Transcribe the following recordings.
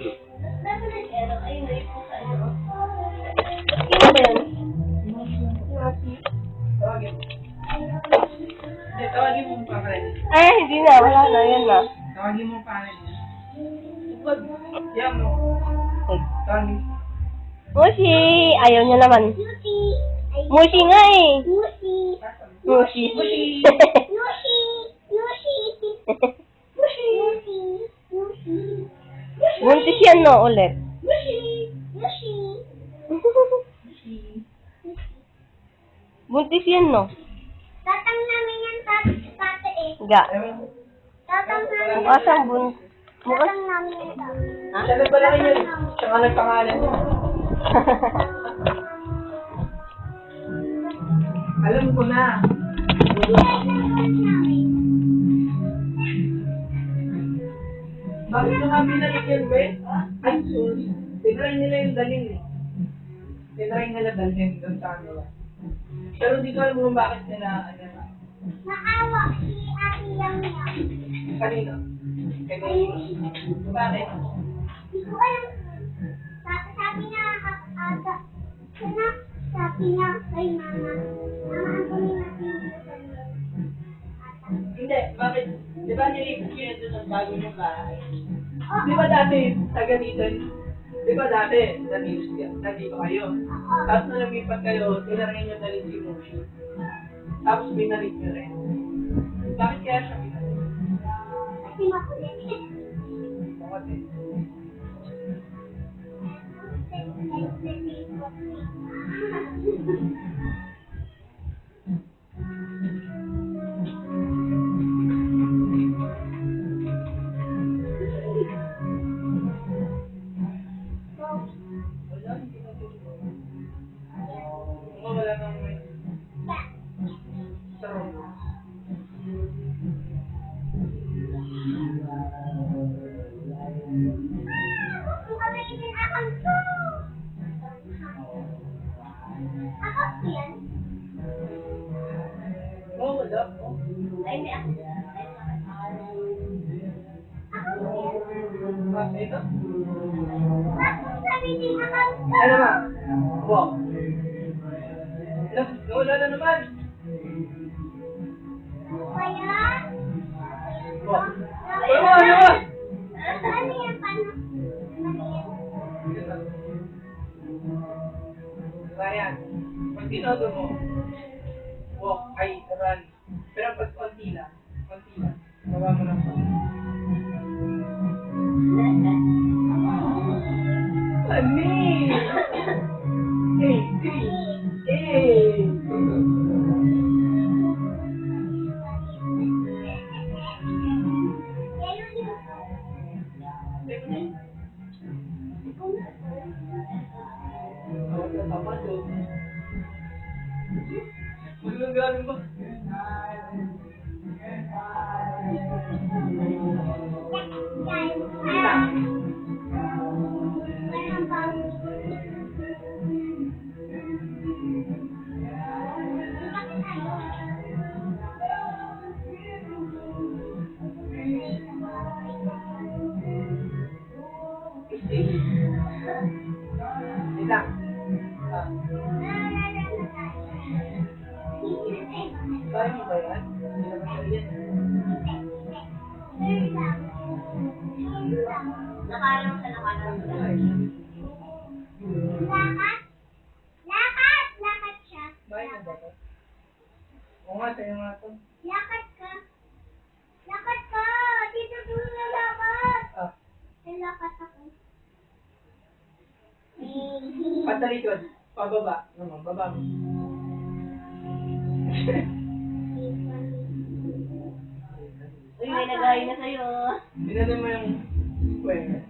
Ayun na yung sa ano. Sino ba yun? Tawagin. Hindi, tawagin mo pa rin. Ay, hindi na. Wala na. Yan na. Tawagin mo pa rin. Yan mo. Tawagin. Mushi! Ayaw niya naman. Mushi nga eh. Mushi. Buntis yan no ulit. Buntis yan no. Tatang namin yan, tate eh. Ga. Tatang namin Bukas ang buntis. Bukas. Tatang namin yan, tate. Ha? Siya nagpalaki yun. Siya nga nagpangalan mo. Alam ko na. Bakit nung kami nalagyan ba eh? Ay, sorry. Tinry nila yung dalhin eh. Tinry nila dalhin doon sa kanila. Pero di ko alam kung bakit nila, ano na. Naawa si Ate Yang Yang. Kanino? Kanino? Bakit? Di ko alam. Sabi niya, sabi niya kay mama. Mama, ang kunin natin yung dalhin. Hindi, bakit? Di ba nilipat yun doon sa bago niyong bahay? Di ba dati, taga dito, di ba dati, nandito kayo? Tapos na lumipat kayo, tinarayin niyo dali si Moshi. Tapos binalik niyo rin. Bakit kaya siya binalik? Kasi makulit. Bakit eh? Wala, hindi na dito. Wala nang may sarong. Kung kami din akong to. Ako yan. Oo, wala. Oh. Ay, hindi ako. Ako yan. Mas ito? Bakit kami din akong to? Ano ba? Wow. Wala na naman. Ba yan? Wow. Ano ba? Ano yan? Paano? Ano yan? Ryan, pag tinodo mo, walk ay run. Pero pag konti lang, baba mo lang pa. Ani! Hey, hey! Walang galing ba? Ilang? Kaya mo ba yan? Hindi naman yan. Nakalang sa nakalang. Lakad siya. Bahay mo ba ito? Oo nga, sa'yo nga ito. Lakad ka. Dito doon na lakad. Ah, Lakad ako. patalikod. Pababa. Naman, baba mo. Uy, may nagay na sa'yo. Dinala mo yung square.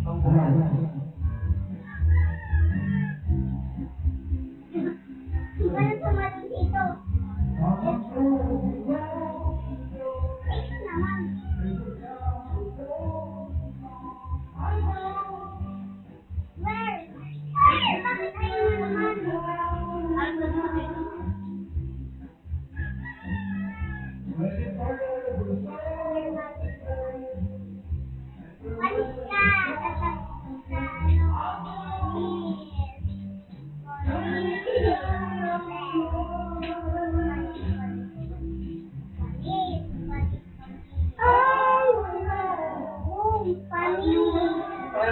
Ang bumala. Paano tumalon dito? Thanks naman. Where? Bakit ayaw mo naman? Ano na dito?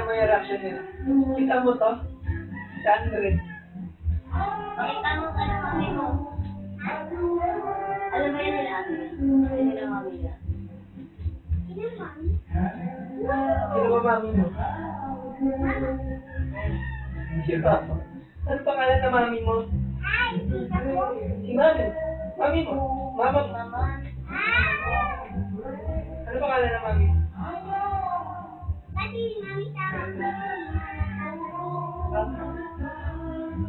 mo yung reaction nila. Kita mo to? Si Andred. Pakita mo ka ng mami mo. Alam ba yun nila ate? Alam nila mami nila. Sino mami? Sino ba mami mo? Si Papa. Ano pangalan na mami mo? Ay, tita ko. Si Mami. Mami mo. Mama mo. Mama. Ano pangalan na mami? Pati mami tawag mo.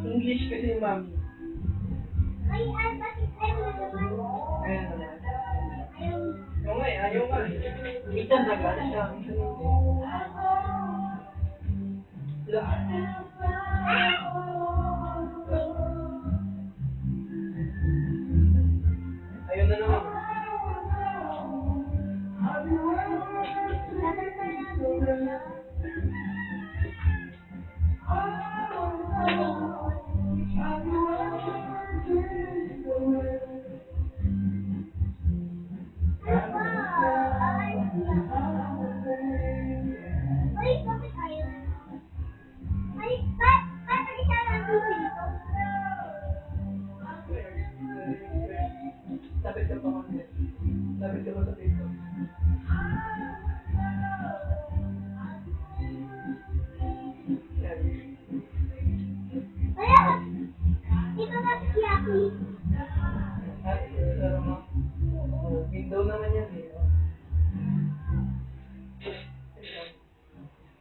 English kasi yung mami. Ay, bakit ayaw mo naman? Ayan naman. Ayaw mo. Oo nga eh, ayaw nga eh. Minsan nag-ano siya, minsan hindi. Ayaw na naman. Ay, bakit ayaw? Ay, bakit siya lang dito? Lapit ka pa kami. Lapit ka pa sa dito. Yan. Kaya, ito na si Aki. At sarap mo. Window naman yan eh.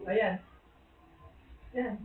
Ayan. Yan.